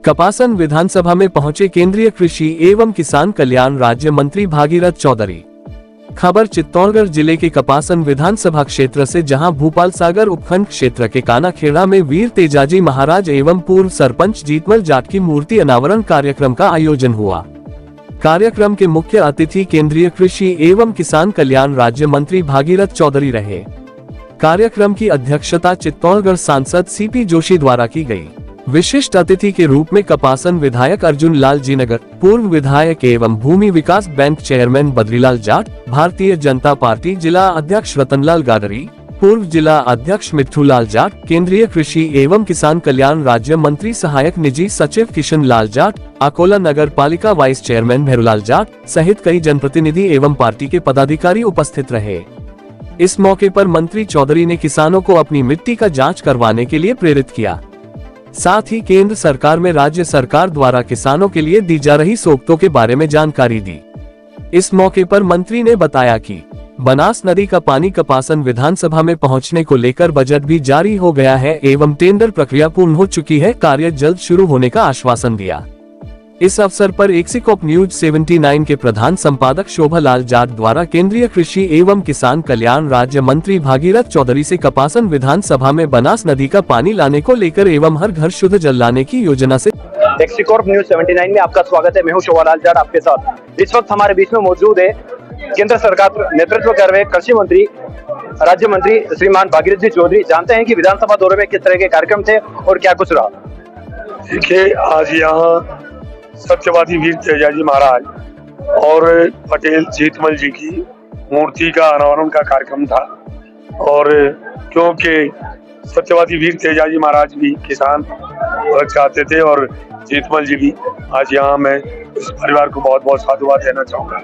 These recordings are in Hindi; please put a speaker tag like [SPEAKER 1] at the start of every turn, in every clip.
[SPEAKER 1] कपासन विधानसभा में पहुंचे केंद्रीय कृषि एवं किसान कल्याण राज्य मंत्री भागीरथ चौधरी। खबर चित्तौड़गढ़ जिले के कपासन विधानसभा क्षेत्र से, जहां भूपाल सागर उपखंड क्षेत्र के कानाखेड़ा में वीर तेजाजी महाराज एवं पूर्व सरपंच जीतमल जाट की मूर्ति अनावरण कार्यक्रम का आयोजन हुआ। कार्यक्रम के मुख्य अतिथि केंद्रीय कृषि एवं किसान कल्याण राज्य मंत्री भागीरथ चौधरी रहे। कार्यक्रम की अध्यक्षता चित्तौड़गढ़ सांसद सीपी जोशी द्वारा की गई। विशिष्ट अतिथि के रूप में कपासन विधायक अर्जुन लाल जीनगर, पूर्व विधायक एवं भूमि विकास bank chairman Badrilal Jat, Bharatiya Janata party जिला अध्यक्ष रतनलाल गाडरी, पूर्व जिला अध्यक्ष मिट्ठूलाल जाट, केंद्रीय कृषि एवं किसान कल्याण राज्य मंत्री सहायक निजी सचिव किशन लाल जाट, अकोला नगर पालिका वाइस चेयरमैन भैरूलाल जाट सहित कई जनप्रतिनिधि एवं पार्टी के पदाधिकारी उपस्थित रहे। इस मौके पर मंत्री चौधरी ने किसानों को अपनी मिट्टी का जाँच करवाने के लिए प्रेरित किया। साथ ही केंद्र सरकार में राज्य सरकार द्वारा किसानों के लिए दी जा रही सौगातों के बारे में जानकारी दी। इस मौके पर मंत्री ने बताया कि बनास नदी का पानी कपासन विधानसभा में पहुंचने को लेकर बजट भी जारी हो गया है एवं टेंडर प्रक्रिया पूर्ण हो चुकी है, कार्य जल्द शुरू होने का आश्वासन दिया। इस अवसर पर एक्सिकॉप न्यूज 79 के प्रधान संपादक शोभा लाल जाट द्वारा केंद्रीय कृषि एवं किसान कल्याण राज्य मंत्री भागीरथ चौधरी से कपासन विधानसभा में बनास नदी का पानी लाने को लेकर एवं हर घर शुद्ध जल लाने की योजना से
[SPEAKER 2] एक्सिकॉप न्यूज 79 में आपका स्वागत है। मैं हूं शोभा लाल जाट आपके साथ। इस वक्त हमारे बीच में मौजूद है केंद्र सरकार नेतृत्व कर रहे कृषि मंत्री राज्य मंत्री श्रीमान भागीरथ जी चौधरी। जानते हैं कि विधानसभा दौरे में किस तरह के कार्यक्रम थे और क्या कुछ रहा।
[SPEAKER 3] देखिए, आज यहाँ सत्यवादी वीर तेजाजी महाराज और पटेल जीतमल जी की मूर्ति का अनावरण का कार्यक्रम था। और क्योंकि सत्यवादी वीर तेजाजी महाराज भी किसान चाहते थे और जीतमल जी भी, आज यहाँ मैं इस परिवार को बहुत बहुत साधुवाद देना चाहूंगा,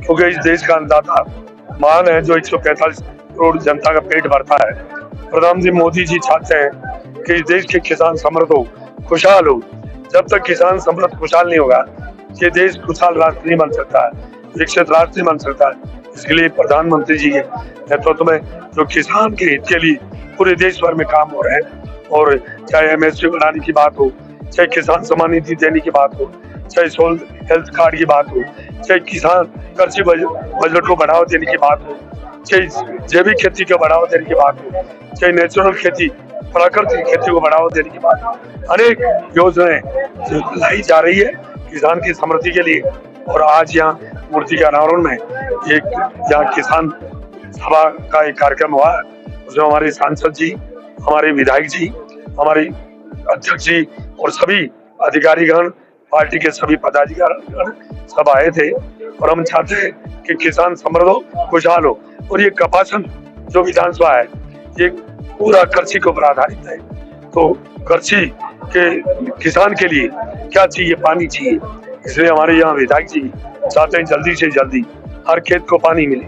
[SPEAKER 3] क्योंकि इस देश का अन्नदाता महान है जो 145 करोड़ जनता का पेट भरता है। प्रधानमंत्री मोदी जी चाहते हैं कि इस देश के किसान समृद्ध हो, खुशहाल हो। जब तक किसान समृद्ध खुशहाल नहीं होगा, ये देश खुशहाल राष्ट्र नहीं बन सकता है, विकसित राष्ट्र नहीं बन सकता है। इसके लिए प्रधानमंत्री जी के नेतृत्व में जो किसान के हित के लिए पूरे देश भर में काम हो रहे हैं, और चाहे MSP बनाने की बात हो, चाहे किसान सम्मान निधि देने की बात हो, चाहे सोल हेल्थ कार्ड की बात हो, चाहे किसान कृषि बजट को बढ़ावा देने की बात हो, चाहे जैविक खेती को बढ़ावा देने की बात हो, चाहे नेचुरल खेती प्राकृतिक खेती को बढ़ावा देने की बात, अनेक योजनाएं लाई जा रही है किसान की समृद्धि के लिए। और आज यहाँ मूर्ति के अनावरण में एक यहाँ किसान सभा का एक कार्यक्रम हुआ है। उसमें हमारे सांसद जी, हमारे विधायक जी, हमारे अध्यक्ष जी और सभी अधिकारीगण, पार्टी के सभी पदाधिकारी सब आए थे। और हम चाहते हैं कि किसान समृद्ध हो, खुशहाल हो। और ये कपासन जो विधानसभा है, ये पूरा कृषि के ऊपर आधारित है। तो कृषि के किसान के लिए क्या चाहिए? पानी चाहिए। इसलिए हमारे यहाँ विधायक जी चाहते हैं जल्दी से जल्दी हर खेत को पानी मिले।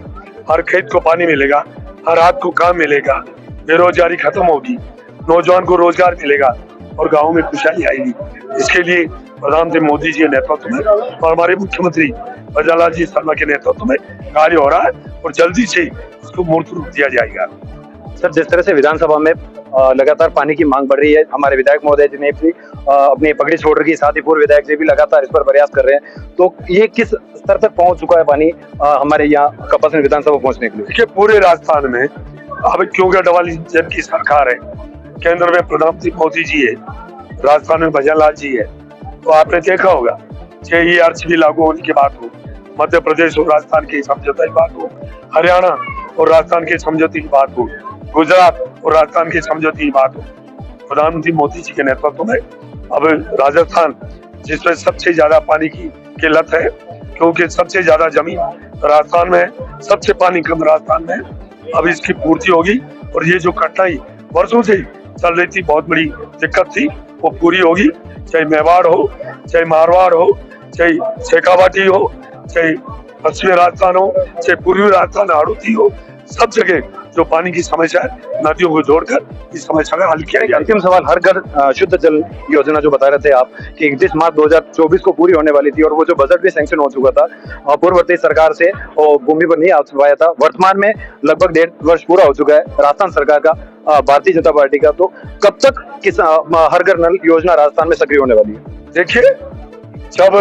[SPEAKER 3] हर खेत को पानी मिलेगा, हर हाथ को काम मिलेगा, बेरोजगारी खत्म होगी, नौजवान को रोजगार मिलेगा और गाँव में खुशहाली आएगी। इसके लिए प्रधानमंत्री मोदी जी के नेतृत्व में और हमारे मुख्यमंत्री बद्रीलाल जी शर्मा के नेतृत्व में कार्य हो रहा है और जल्दी से उसको मूर्त रूप दिया जाएगा।
[SPEAKER 2] सर, जिस तरह से विधानसभा में लगातार पानी की मांग बढ़ रही है, हमारे विधायक महोदय जी ने भी अपनी पगड़ी छोड़ रखी, साथ ही पूर्व विधायक जी भी लगातार इस पर प्रयास कर रहे हैं। तो ये किस स्तर तक पहुंच चुका है पानी हमारे यहाँ कपासन विधानसभा पहुंचने के लिए?
[SPEAKER 3] देखिए, पूरे राजस्थान में अब क्योंकि डबल इंजन की सरकार है, केंद्र में प्रधानमंत्री मोदी जी है, राजस्थान में भजनलाल जी है, तो आपने देखा होगा चाहे ERCB लागू होने की बात हो, मध्य प्रदेश और राजस्थान की समझौता की बात हो, हरियाणा और राजस्थान के समझौते की बात हो, गुजरात और राजस्थान के समझौते की बात हो, प्रधानमंत्री मोदी जी के नेतृत्व में अब राजस्थान, जिसमें सबसे ज्यादा पानी की किल्लत है, क्योंकि सबसे ज्यादा जमीन राजस्थान में, सबसे पानी कम राजस्थान में, अब इसकी पूर्ति होगी। और ये जो कठिनाई वर्षों से चल रही थी, बहुत बड़ी दिक्कत थी, वो पूरी होगी। चाहे मेवाड़ हो, चाहे मारवाड़ हो, चाहे शेखावाटी हो, चाहे पश्चिमी राजस्थान हो, चाहे पूर्वी राजस्थान हाड़ौती हो, सब जगह जो पानी की समस्या है नदियों को जोड़कर इस समस्या का हल किया
[SPEAKER 2] एक
[SPEAKER 3] गया।
[SPEAKER 2] अंतिम सवाल, हर घर शुद्ध जल योजना जो बता रहे थे आप कि 31 मार्च 2024 को पूरी होने वाली थी और वो जो बजट भी सैंक्शन हो चुका था पूर्ववर्ती सरकार से और भूमि पर नहीं आ पाया था। वर्तमान में लगभग 1.5 वर्ष पूरा हो चुका है राजस्थान सरकार का, भारतीय जनता पार्टी का, तो कब तक हर घर नल योजना राजस्थान में सक्रिय होने वाली है?
[SPEAKER 3] देखिए, जब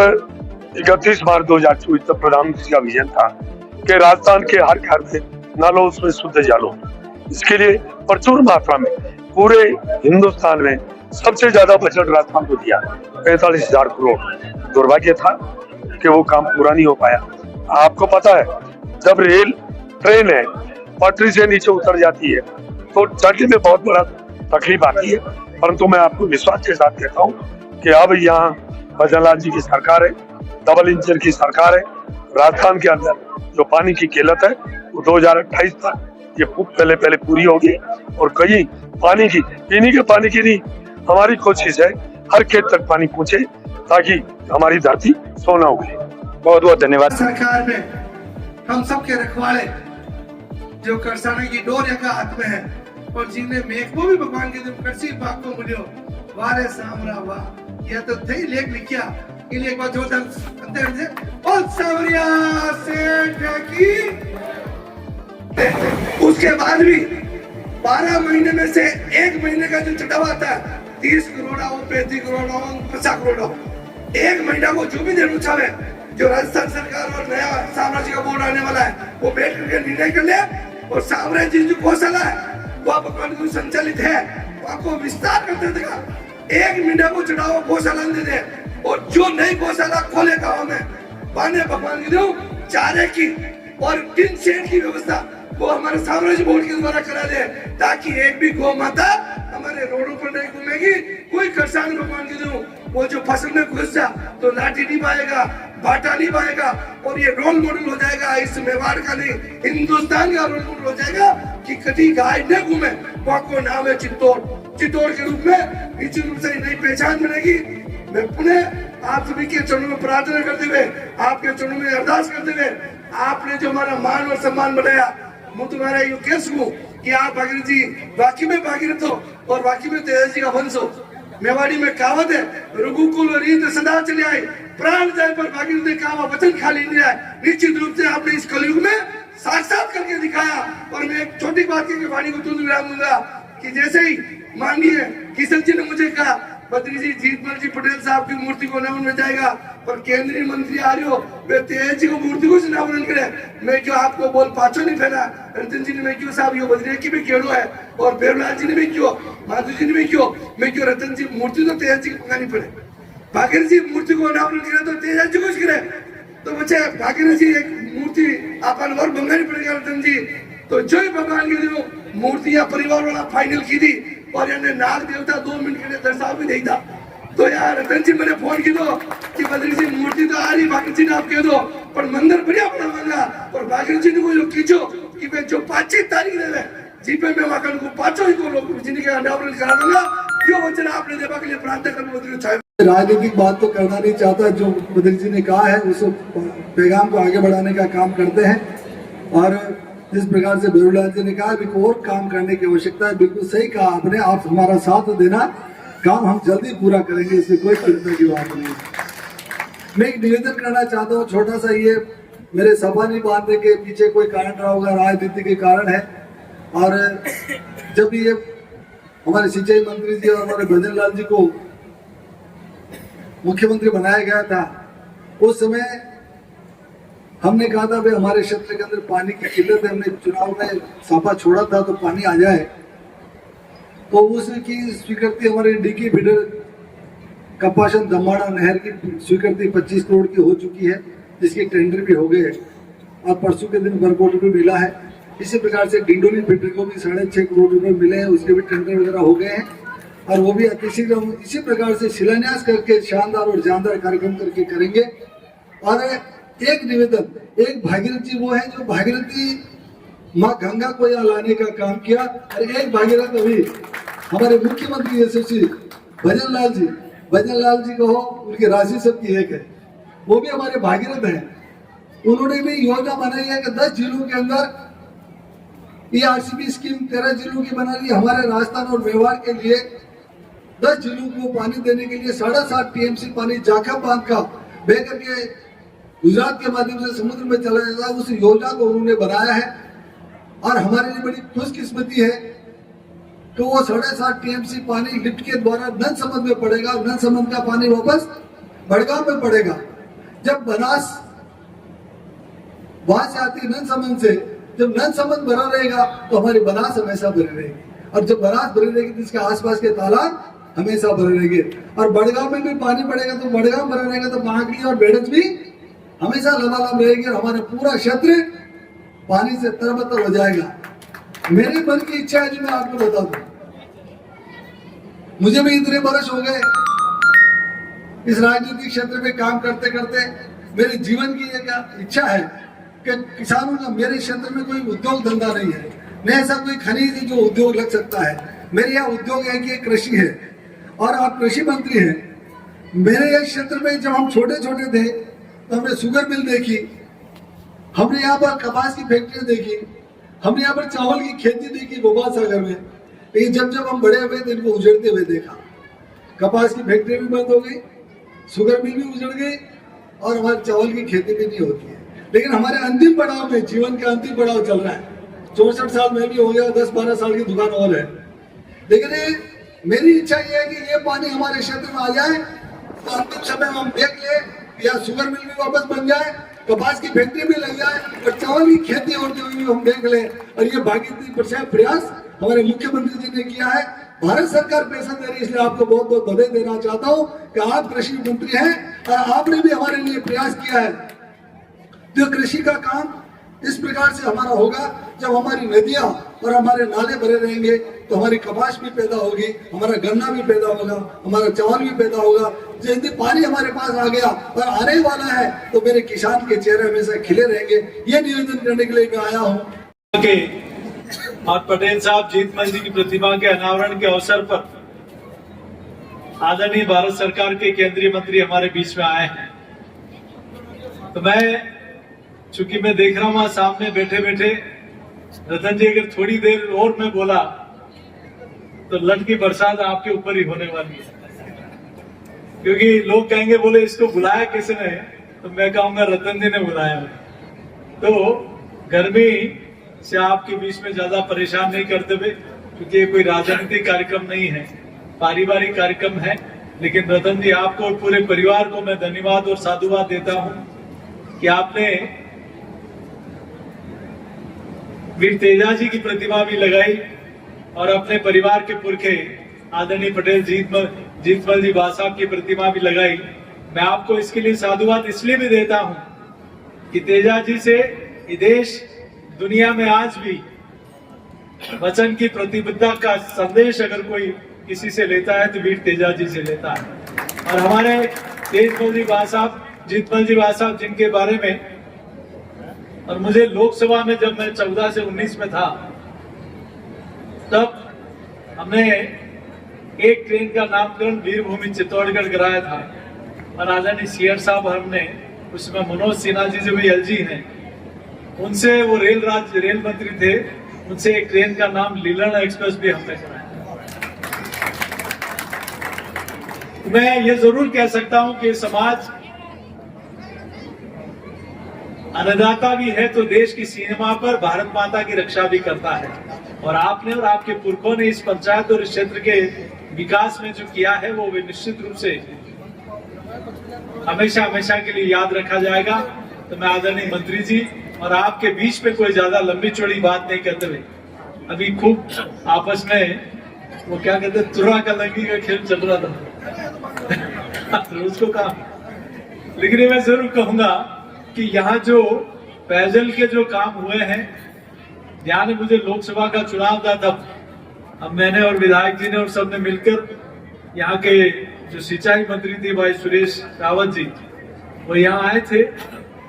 [SPEAKER 3] 31 मार्च 2024 तक प्रधानमंत्री का विजन था कि राजस्थान के हर घर में नल हो, उसमें शुद्ध जल हो, इसके लिए प्रचुर मात्रा में पूरे हिंदुस्तान में सबसे ज्यादा बजट राजस्थान को दिया, 45,000 करोड़। दुर्भाग्य था कि वो काम पूरा नहीं हो पाया। आपको पता है, जब रेल ट्रेन है पटरी से नीचे उतर जाती है तो चढ़ने में बहुत बड़ा तकलीफ आती है, परंतु मैं आपको विश्वास के साथ कहता हूँ कि अब यहाँ भजनलाल जी की सरकार है, डबल इंजन की सरकार है। राजस्थान के अंदर जो पानी की किल्लत है वो 2028 तक ये पहले पूरी होगी और कहीं पानी की पीने के पानी की नहीं, हमारी कोशिश है हर खेत तक पानी पहुंचे ताकि हमारी धरती सोना उगे।
[SPEAKER 2] बहुत बहुत धन्यवाद।
[SPEAKER 4] सरकार में हम सबके रखवाले जो करसाने की डोर यका हाथ में है और जिन्हें मेघो भी भगवान के दिन कृषि भाग को मिलो वारे सामरा वाह, यह तो थे लेख लिखिया के लिए एक बार जोरदार अंदर से और सावरिया सेठ की। उसके बाद भी 12 महीने में से 1 महीने का जो चढ़ावा आता है 30 करोड़ हो, 35 करोड़ हो, 50 करोड़ हो, 1 महीना को जो भी देना चाहे, जो राजस्थान सरकार और नया साम्राज्य का बोर्ड आने वाला है वो बैठ करके निर्णय कर ले और साम्राज्य जो गौशाला है वह भगवान को संचालित है, आपको विस्तार करते देगा। 1 महीना को चढ़ावा गौशाला दे दे और जो नई गौशाला खोले गाँव में पाने भगवान की दो चारे की और टिन शेड की व्यवस्था वो हमारे साम्राज्य बोर्ड के द्वारा करा दे ताकि एक भी गौ माता हमारे रोडों पर नहीं घूमेगी। कोई किसान भगवान की दो वो जो फसल में घुस जा तो लाठी नहीं पाएगा, बाटा नहीं पाएगा और ये रोल मॉडल हो जाएगा, इस मेवाड़ का नहीं हिंदुस्तान का रोल मॉडल हो जाएगा कि कभी गाय न घूमे। को नाम है चित्तौड़ के रूप में निश्चित रूप से नई पहचान बनेगी। मैं पुनः आप सभी के चरणों में प्रार्थना करते हुए, आपके चरणों में अरदास करते हुए, आपने जो हमारा मान और सम्मान बनाया, मैं तुम्हारा ये केस हूँ कि आप भागीरथ जी वाकई में भागीरथ हो और वाकई में तेज जी का वंश हो। मेवाड़ी में कहावत है, रघुकुल रीत सदा चले आए, प्राण जाए पर भागीरथ ने कहा वचन खाली नहीं आए। निश्चित रूप से आपने इस कलयुग में साक्षात करके दिखाया। और मैं एक छोटी बात की वाणी को तुरंत विराम दूंगा कि जैसे ही माननीय किशन जी ने मुझे कहा बद्री जी जीतमल जी पटेल साहब की मूर्ति को नमन में जाएगा पर केंद्रीय मंत्री आ रहे हो वे तेज जी को मूर्ति को नमन करे, मैं क्यों आपको बोल पाचो नहीं फैला। रतन जी ने मैं क्यों साहब ये बद्री की भी खेड़ो है और बेवलाल जी ने भी क्यों, माधु जी ने भी क्यों, मैं क्यों रतन जी मूर्ति तो तेज जी को मंगानी पड़े, भागीरथ जी मूर्ति को अनावरण करे तो तेज जी कुछ करे तो बच्चे भागीरथ जी एक मूर्ति अपन और मंगानी पड़ेगा रतन जी। तो जो ही भगवान की जो मूर्ति या परिवार वाला फाइनल की थी और यानी नाग देवता 2 मिनट के लिए दर्शाव भी नहीं था। तो यार रतन जी मैंने फोन की दो कि बद्री जी मूर्ति तो आ रही, भागीरथ जी ने आप कह दो पर मंदिर बढ़िया बना मांगा और भागीरथ जी ने को जो खींचो कि मैं जो 25 तारीख देवे जी पे मैं वहां को 5 ही को लोग जिंदगी का अनावरण करा दूंगा। जो वचन आपने देवा के लिए प्रार्थना करना बद्री चाहे
[SPEAKER 5] राजनीतिक बात तो करना नहीं चाहता, जो बद्री जी ने कहा है उस पैगाम को आगे बढ़ाने का काम करते हैं। और जिस प्रकार से बेवलाल जी ने कहा बिल्कुल और काम करने की आवश्यकता है, बिल्कुल सही कहा आपने। आप हमारा साथ देना, काम हम जल्दी पूरा करेंगे, इसमें कोई चिंता की बात नहीं। मैं एक निवेदन करना चाहता हूँ छोटा सा, ये मेरे सभा नहीं बांधने के पीछे कोई कारण रहा होगा, राजनीति के कारण है। और जब ये हमारे सिंचाई मंत्री जी और हमारे भजनलाल जी को मुख्यमंत्री बनाया गया था उस समय हमने कहा था भाई हमारे क्षेत्र के अंदर पानी की किल्लत है, हमने चुनाव में साफा छोड़ा था तो पानी आ जाए। तो उसकी स्वीकृति हमारे डीकी फीडर कपासन दमाड़ा नहर की स्वीकृति 25 करोड़ की हो चुकी है, जिसके टेंडर भी हो गए और परसों के दिन वर्क ऑर्डर भी मिला है। इसी प्रकार से डिंडोली फीडर को भी 6.5 करोड़ रुपए मिले हैं, उसके भी टेंडर वगैरह हो गए हैं और वो भी अतिशीघ्र इसी प्रकार से शिलान्यास करके शानदार और जानदार कार्यक्रम करके करेंगे। और एक निवेदन, एक भागीरथ जी वो है जो भागीरथी माँ गंगा को यहाँ लाने का काम किया और एक भागीरथ अभी हमारे मुख्यमंत्री यशस्वी भजनलाल जी को हो, उनकी राशि सबकी एक है, वो भी हमारे भागीरथ हैं। उन्होंने भी योजना बनाई है कि 10 जिलों के अंदर ये आरसीबी स्कीम 13 जिलों की बना ली। हमारे राजस्थान और मेवाड़ के लिए 10 जिलों को पानी देने के लिए 7.5 टीएमसी पानी जाखम बांध का बह करके गुजरात के माध्यम से समुद्र में चला जाता है। उस योजना को उन्होंने बनाया है और हमारे लिए बड़ी खुशकिस्मती है कि वो 7.5 टीएमसी पानी लिफ्ट के द्वारा नंदसमंद में पड़ेगा। नंदसमंद का पानी वापस बड़गांव में पड़ेगा। जब बनास वहां से आती नंदसमंद से, जब नंदसमंद भरा रहेगा तो हमारी बनास हमेशा भरी रहेगी, और जब बनास भरी रहेगी तो इसके आसपास के तालाब हमेशा भरे रहेंगे। और बड़गांव में भी पानी पड़ेगा तो बड़गांव भरा रहेगा तो बांकड़ी और बेड़च भी हमेशा लबालब रहेगी और हमारा पूरा क्षेत्र पानी से तरबतर हो जाएगा। मेरे मन की इच्छा है जो मैं आपको बता दूं, मुझे भी इतने बरस हो गए इस राजनीतिक क्षेत्र में काम करते करते। मेरे जीवन की एक इच्छा है कि किसानों का मेरे क्षेत्र में कोई उद्योग धंधा नहीं है, न ऐसा कोई खनिज जो उद्योग लग सकता है। मेरे यहाँ उद्योग है कि कृषि है और आप कृषि मंत्री हैं। मेरे यहाँ क्षेत्र में जब हम छोटे छोटे थे तो हमने शुगर मिल देखी, हमने यहाँ पर कपास की फैक्ट्री देखी, हमने यहाँ पर चावल की खेती देखी भोपाल सागर में। लेकिन जब जब हम बड़े हुए तो इनको उजड़ते हुए देखा। कपास की फैक्ट्री भी बंद हो गई, शुगर मिल भी उजड़ गई और हमारे चावल की खेती भी नहीं होती है। लेकिन हमारे अंतिम पड़ाव में, जीवन का अंतिम पड़ाव चल रहा है। 64 साल में भी हो गया, 10-12 साल की दुकान और है। लेकिन मेरी इच्छा ये है कि ये पानी हमारे क्षेत्र में आ जाए तो अंतिम समय हम देख ले, या शुगर मिल भी वापस बन जाए, कपास की फैक्ट्री भी लग जाए और चावल की खेती होती हुई हम देख ले। और ये भागीरथी प्रयास हमारे मुख्यमंत्री जी ने किया है। भारत सरकार पैसा दे रही है, इसलिए आपको बहुत बहुत बधाई देना चाहता हूँ कि आप कृषि मंत्री हैं और आपने भी हमारे लिए प्रयास किया है। जो कृषि का काम इस प्रकार से हमारा होगा, जब हमारी नदियां और हमारे नाले भरे रहेंगे तो हमारी कपास भी पैदा होगी, हमारा गन्ना भी पैदा होगा, हमारा चावल भी पैदा होगा। यदि पानी हमारे पास आ गया और आने वाला है तो मेरे किसान के चेहरे हमेशा खिले रहेंगे। ये निवेदन करने के लिए मैं आया हूँ।
[SPEAKER 6] और पटेल साहब जीतमल जी की प्रतिमा के अनावरण के अवसर पर आदरणीय भारत सरकार के केंद्रीय मंत्री हमारे बीच में आए हैं। तो चूंकि मैं देख रहा हूं सामने बैठे बैठे रतन जी, अगर थोड़ी देर और मैं बोला तो लट की बरसात आपके ऊपर ही होने वाली है। क्योंकि लोग कहेंगे बोले इसको बुलाया किसने, तो मैं कहूंगा रतन जी ने बुलाया है। तो गर्मी से आपके बीच में ज्यादा परेशान नहीं करते हुए, क्योंकि ये कोई राजनीतिक कार्यक्रम नहीं है, पारिवारिक कार्यक्रम है। लेकिन रतन जी, आपको और पूरे परिवार को मैं धन्यवाद और साधुवाद देता हूं कि आपने वीर तेजा जी की प्रतिमा भी लगाई और अपने परिवार के पुरखे आदरणीय पटेल जीतमल जी साहब की प्रतिमा भी लगाई। मैं आपको इसके लिए साधुवाद इसलिए भी देता हूं कि तेजा जी से ये देश दुनिया में आज भी वचन की प्रतिबद्धता का संदेश अगर कोई किसी से लेता है तो वीर तेजा जी से लेता है। और हमारे जीतमल जी साहब जिनके बारे में, और मुझे लोकसभा में जब मैं 14 से 19 में था तब हमने एक ट्रेन का नामकरण वीरभूमि चित्तौड़गढ़ कराया था। और आदरणीय सीआर साहब हमने उसमें मनोज सिन्हा जी जो भी एलजी हैं, उनसे वो रेल मंत्री थे, उनसे एक ट्रेन का नाम लीलन एक्सप्रेस भी हमने कराया। मैं ये जरूर कह सकता हूं कि समाज अन्नदाता भी है तो देश की सीमा पर भारत माता की रक्षा भी करता है। और आपने और आपके पुरखों ने इस पंचायत और इस क्षेत्र के विकास में जो किया है वो निश्चित रूप से हमेशा हमेशा के लिए याद रखा जाएगा। तो मैं आदरणीय मंत्री जी और आपके बीच में कोई ज्यादा लंबी चौड़ी बात नहीं करते हुए, अभी खूब आपस में वो क्या कहते हैं, तुरा कलंगी का खेल चल रहा था उसको कहा। लेकिन मैं जरूर कहूंगा कि यहाँ जो पेयजल के जो काम हुए हैं, ध्यान है मुझे लोकसभा का चुनाव था तब अब मैंने और विधायक जी ने और सबने मिलकर यहाँ के जो सिंचाई मंत्री थे भाई सुरेश रावत जी, वो यहाँ आए थे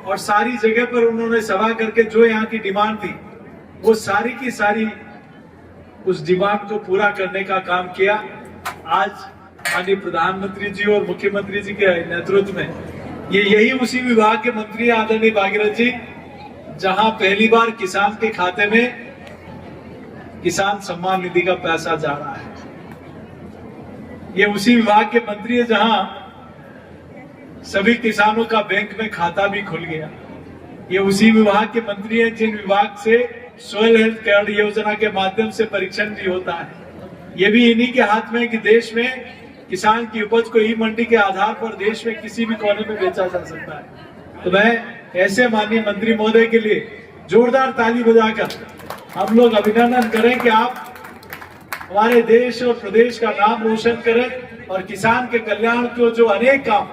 [SPEAKER 6] और सारी जगह पर उन्होंने सभा करके जो यहाँ की डिमांड थी वो सारी की सारी उस डिमांड को पूरा करने का काम किया। आज माननीय प्रधानमंत्री जी और मुख्यमंत्री जी के नेतृत्व में यही उसी विभाग के मंत्री आदरणीय भागीरथ जी, जहां पहली बार किसान के खाते में किसान सम्मान निधि का पैसा जा रहा है। ये उसी विभाग के मंत्री है जहां सभी किसानों का बैंक में खाता भी खुल गया। ये उसी विभाग के मंत्री हैं जिन विभाग से सोयल हेल्थ कार्ड योजना के माध्यम से परीक्षण भी होता है। ये भी इन्हीं के हाथ में है कि देश में किसान की उपज को ई मंडी के आधार पर देश में किसी भी कोने में बेचा जा सकता है। तो मैं ऐसे माननीय मंत्री महोदय के लिए जोरदार ताली बजाकर हम लोग अभिनंदन करें कि आप हमारे देश और प्रदेश का नाम रोशन करें और किसान के कल्याण को जो अनेक काम,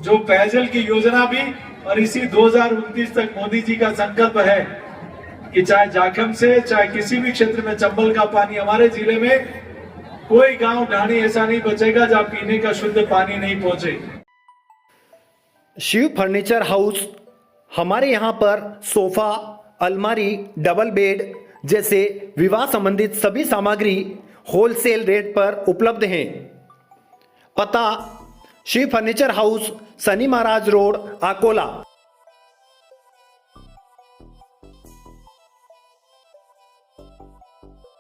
[SPEAKER 6] जो पेयजल की योजना भी, और इसी 2029 तक मोदी जी का संकल्प है कि चाहे जाखम से चाहे किसी भी क्षेत्र में चंबल का पानी, हमारे जिले में कोई गांव ढाणी ऐसा नहीं बचेगा जहां पीने का शुद्ध पानी नहीं पहुंचे।
[SPEAKER 7] शिव फर्नीचर हाउस, हमारे यहाँ पर सोफा, अलमारी, डबल बेड जैसे विवाह संबंधित सभी सामग्री होलसेल रेट पर उपलब्ध हैं। पता शिव फर्नीचर हाउस, शनि महाराज रोड, अकोला।